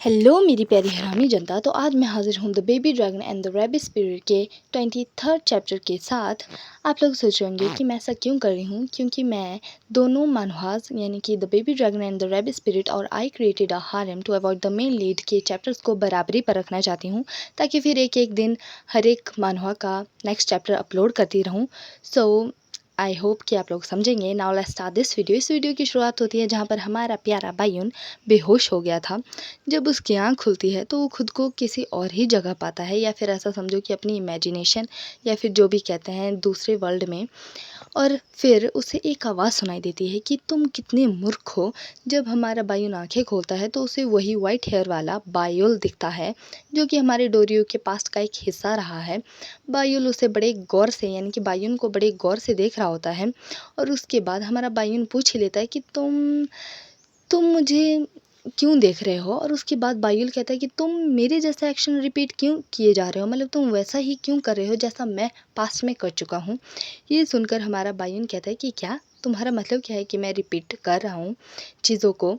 Hello मेरी प्यारी हरामी जनता। तो आज मैं हाजिर हूँ the baby dragon and the rabbit spirit के 23rd चैप्टर के साथ। आप लोग सोच रहे होंगे कि मैं ऐसा क्यों कर रही हूँ, क्योंकि मैं दोनों मानवास यानी कि the baby dragon and the rabbit spirit और I created a harem to avoid the main lead के चैप्टर्स को बराबरी पर रखना चाहती हूँ, ताकि फिर एक एक दिन हर एक मानवा का नेक्स्ट चैप्टर अपलोड करती रहूँ। सो आई होप कि आप लोग समझेंगे। Now let's start this video. इस वीडियो की शुरुआत होती है जहाँ पर हमारा प्यारा बायुन बेहोश हो गया था। जब उसकी आँख खुलती है तो वो खुद को किसी और ही जगह पाता है, या फिर ऐसा समझो कि अपनी इमेजिनेशन या फिर जो भी कहते हैं दूसरे वर्ल्ड में। और फिर उसे एक आवाज़ सुनाई देती है कि तुम कितने मूर्ख हो। जब हमारा बायुन आंखें खोलता है तो उसे वही वाइट हेयर वाला बायुल दिखता है, जो कि हमारे डोरियो के पास्ट का एक हिस्सा रहा है। बायुल उसे बड़े गौर से यानी कि बायुन को बड़े गौर से देख रहा होता है, और उसके बाद हमारा बायुन पूछ ही लेता है कि तुम मुझे क्यों देख रहे हो। और उसके बाद बायुल कहता है कि तुम मेरे जैसा एक्शन रिपीट क्यों किए जा रहे हो, मतलब तुम वैसा ही क्यों कर रहे हो जैसा मैं पास्ट में कर चुका हूँ। ये सुनकर हमारा बायुन कहता है कि क्या तुम्हारा मतलब क्या है कि मैं रिपीट कर रहा हूँ चीज़ों को।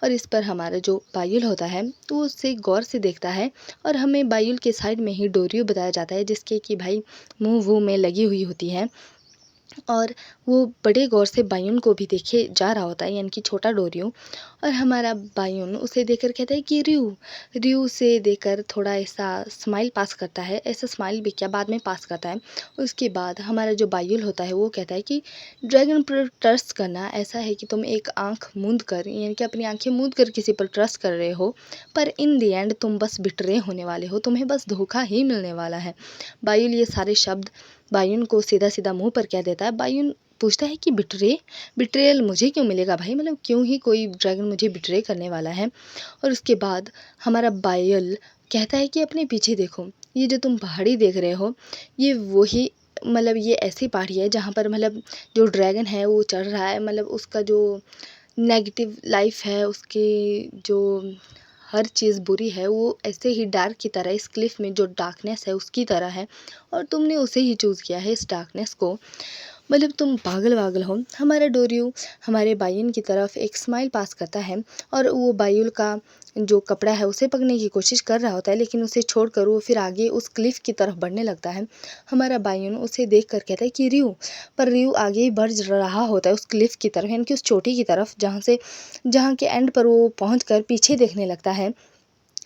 और इस पर हमारा जो बायुल होता है तो वो उससे गौर से देखता है, और हमें बायुल के साइड में ही डोरियो बताया जाता है, जिसके कि भाई मुँह वूह में लगी हुई होती है। और वो बड़े गौर से बायुन को भी देखे जा रहा होता है, यानी कि छोटा डोरियो। और हमारा बायुन उसे देखकर कहता है कि रियू। रियू उसे देखकर थोड़ा ऐसा स्माइल पास करता है, ऐसा स्माइल भी क्या बाद में पास करता है। उसके बाद हमारा जो बायुल होता है वो कहता है कि ड्रैगन पर ट्रस्ट करना ऐसा है कि तुम एक आंख मूंद कर यानी कि अपनी आंखें मूंद कर किसी पर ट्रस्ट कर रहे हो, पर इन द एंड तुम बस बिटरे होने वाले हो, तुम्हें बस धोखा ही मिलने वाला है। बायुल ये सारे शब्द बायुन को सीधा सीधा मुंह पर कह देता है। बायुन पूछता है कि बिट्रेयल मुझे क्यों मिलेगा भाई, मतलब क्यों ही कोई ड्रैगन मुझे बिट्रे करने वाला है। और उसके बाद हमारा बायुल कहता है कि अपने पीछे देखो, ये जो तुम पहाड़ी देख रहे हो ये वही मतलब ये ऐसी पहाड़ी है जहाँ पर मतलब जो ड्रैगन है वो चढ़ रहा है, मतलब उसका जो नेगेटिव लाइफ है, उसकी जो हर चीज़ बुरी है वो ऐसे ही डार्क की तरह इस क्लिफ में जो डार्कनेस है उसकी तरह है, और तुमने उसे ही चूज़ किया है इस डार्कनेस को, मतलब तुम पागल वागल हो। हमारा डोरियो हमारे बायुन की तरफ एक स्माइल पास करता है, और वो बायुल का जो कपड़ा है उसे पकड़ने की कोशिश कर रहा होता है, लेकिन उसे छोड़कर वो फिर आगे उस क्लिफ की तरफ बढ़ने लगता है। हमारा बायुन उसे देखकर कहता है कि रियू। पर रियू आगे ही बढ़ रहा होता है उस क्लिफ की तरफ, यानी कि उस चोटी की तरफ, जहाँ के एंड पर वो पहुँच पीछे देखने लगता है।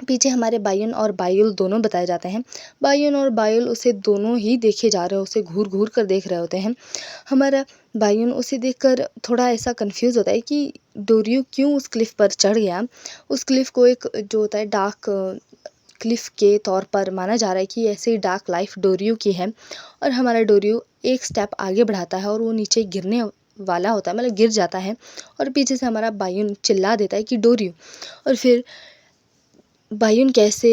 पीछे हमारे बायुन और बायुल दोनों बताए जाते हैं। बायुन और बायुल उसे दोनों ही देखे जा रहे हैं, उसे घूर घूर कर देख रहे होते हैं। हमारा बायुन उसे देखकर थोड़ा ऐसा कंफ्यूज होता है कि डोरियो क्यों उस क्लिफ पर चढ़ गया। उस क्लिफ को एक जो होता है डार्क क्लिफ के तौर पर माना जा रहा है कि ऐसे ही डार्क लाइफ डोरियो की है। और हमारा डोरियो एक स्टेप आगे बढ़ाता है और वो नीचे गिरने वाला होता है, मतलब गिर जाता है। और पीछे से हमारा बायुन चिल्ला देता है कि डोरियो। और फिर बायुन कैसे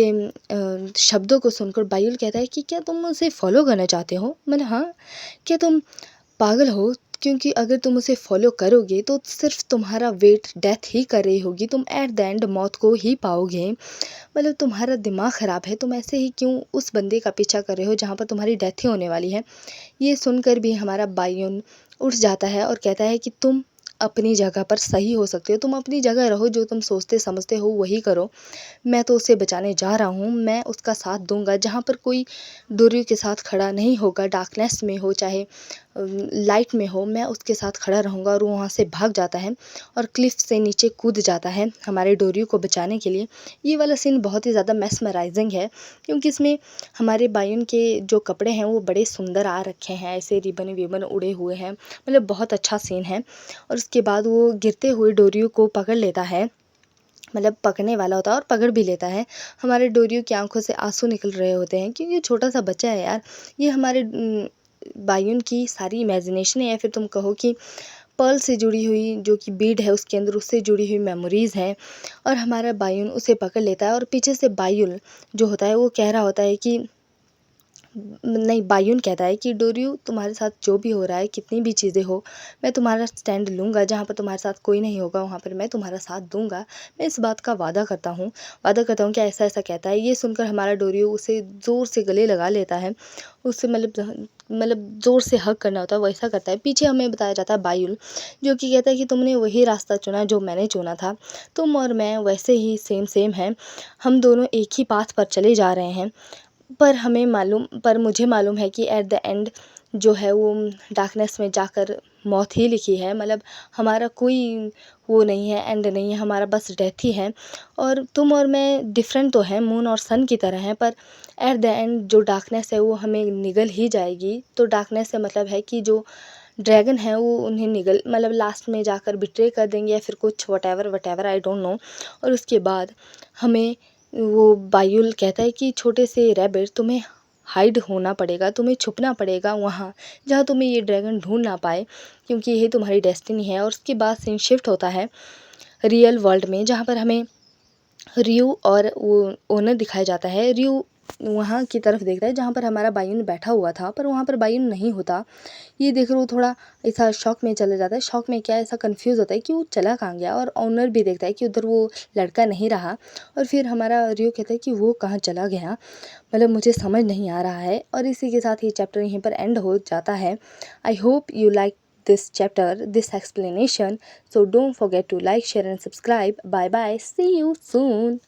शब्दों को सुनकर बायुल कहता है कि क्या तुम मुझे फॉलो करना चाहते हो, मतलब हाँ, क्या तुम पागल हो, क्योंकि अगर तुम उसे फॉलो करोगे तो सिर्फ तुम्हारा वेट डेथ ही कर रही होगी, तुम एट द एंड मौत को ही पाओगे, मतलब तुम्हारा दिमाग ख़राब है, तुम ऐसे ही क्यों उस बंदे का पीछा कर रहे हो जहाँ पर तुम्हारी डेथ ही होने वाली है। ये सुनकर भी हमारा बायुन उठ जाता है और कहता है कि तुम अपनी जगह पर सही हो सकते हो, तुम अपनी जगह रहो, जो तुम सोचते समझते हो वही करो। मैं तो उसे बचाने जा रहा हूँ, मैं उसका साथ दूंगा जहाँ पर कोई डोरियो के साथ खड़ा नहीं होगा, डार्कनेस में हो चाहे लाइट में हो, मैं उसके साथ खड़ा रहूँगा। और वो वहाँ से भाग जाता है और क्लिफ से नीचे कूद जाता है हमारे डोरियो को बचाने के लिए। ये वाला सीन बहुत ही ज़्यादा मेस्मराइजिंग है, क्योंकि इसमें हमारे बायुन के जो कपड़े हैं वो बड़े सुंदर आ रखे हैं, ऐसे रिबन विबन उड़े हुए हैं, मतलब बहुत अच्छा सीन है। और उसके बाद वो गिरते हुए डोरियो को पकड़ लेता है, मतलब पकड़ने वाला होता है और पकड़ भी लेता है। हमारे डोरियो की आंखों से आंसू निकल रहे होते हैं, क्योंकि छोटा सा बच्चा है यार। ये हमारे बायुन की सारी इमेजिनेशन है, या फिर तुम कहो कि पर्ल से जुड़ी हुई जो कि बीड है उसके अंदर, उससे जुड़ी हुई मेमोरीज़ हैं। और हमारा बायुन उसे पकड़ लेता है, और पीछे से बायुल जो होता है वो कह रहा होता है कि नहीं, बायुन कहता है कि डोरियो, तुम्हारे साथ जो भी हो रहा है, कितनी भी चीज़ें हो, मैं तुम्हारा स्टैंड लूँगा। जहाँ पर तुम्हारे साथ कोई नहीं होगा वहाँ पर मैं तुम्हारा साथ दूँगा। मैं इस बात का वादा करता हूँ कि ऐसा-ऐसा कहता है। ये सुनकर हमारा डोरियो उसे ज़ोर से गले लगा लेता है। उससे मतलब ज़ोर से हग करना होता है, वैसा करता है। पीछे हमें बताया जाता है बायुल, जो कि कहता है कि तुमने वही रास्ता चुना जो मैंने चुना था। तुम और मैं वैसे ही सेम हैं। हम दोनों एक ही पाथ पर चले जा रहे हैं। पर मुझे मालूम है कि एट द एंड जो है वो डार्कनेस में जाकर मौत ही लिखी है। मतलब हमारा कोई वो नहीं है, एंड नहीं है, हमारा बस डेथ ही है। और तुम और मैं डिफरेंट तो हैं, मून और सन की तरह हैं, पर एट द एंड जो डार्कनेस है वो हमें निगल ही जाएगी। तो डार्कनेस से मतलब है कि जो ड्रैगन है वो उन्हें निगल मतलब लास्ट में जाकर बिट्रे कर देंगे या फिर कुछ वटेवर आई डोंट नो। और उसके बाद हमें वो बायुल कहता है कि छोटे से रैबिट, तुम्हें हाइड होना पड़ेगा, तुम्हें छुपना पड़ेगा वहाँ जहाँ तुम्हें ये ड्रैगन ढूंढ ना पाए, क्योंकि यही तुम्हारी डेस्टिनी है। और उसके बाद सीन शिफ्ट होता है रियल वर्ल्ड में, जहाँ पर हमें रियू और वो ओनर दिखाया जाता है। रियू वहाँ की तरफ देखता है जहाँ पर हमारा बायुन बैठा हुआ था, पर वहाँ पर बायुन नहीं होता। ये देखकर वो थोड़ा ऐसा शॉक में चला जाता है। शॉक में क्या, ऐसा कंफ्यूज होता है कि वो चला कहाँ गया। और ओनर भी देखता है कि उधर वो लड़का नहीं रहा। और फिर हमारा रियो कहता है कि वो कहाँ चला गया, मतलब मुझे समझ नहीं आ रहा है। और इसी के साथ ये चैप्टर यहीं पर एंड हो जाता है। I hope you like this chapter, this explanation. So don't forget to like, share and subscribe. Bye bye. See you soon.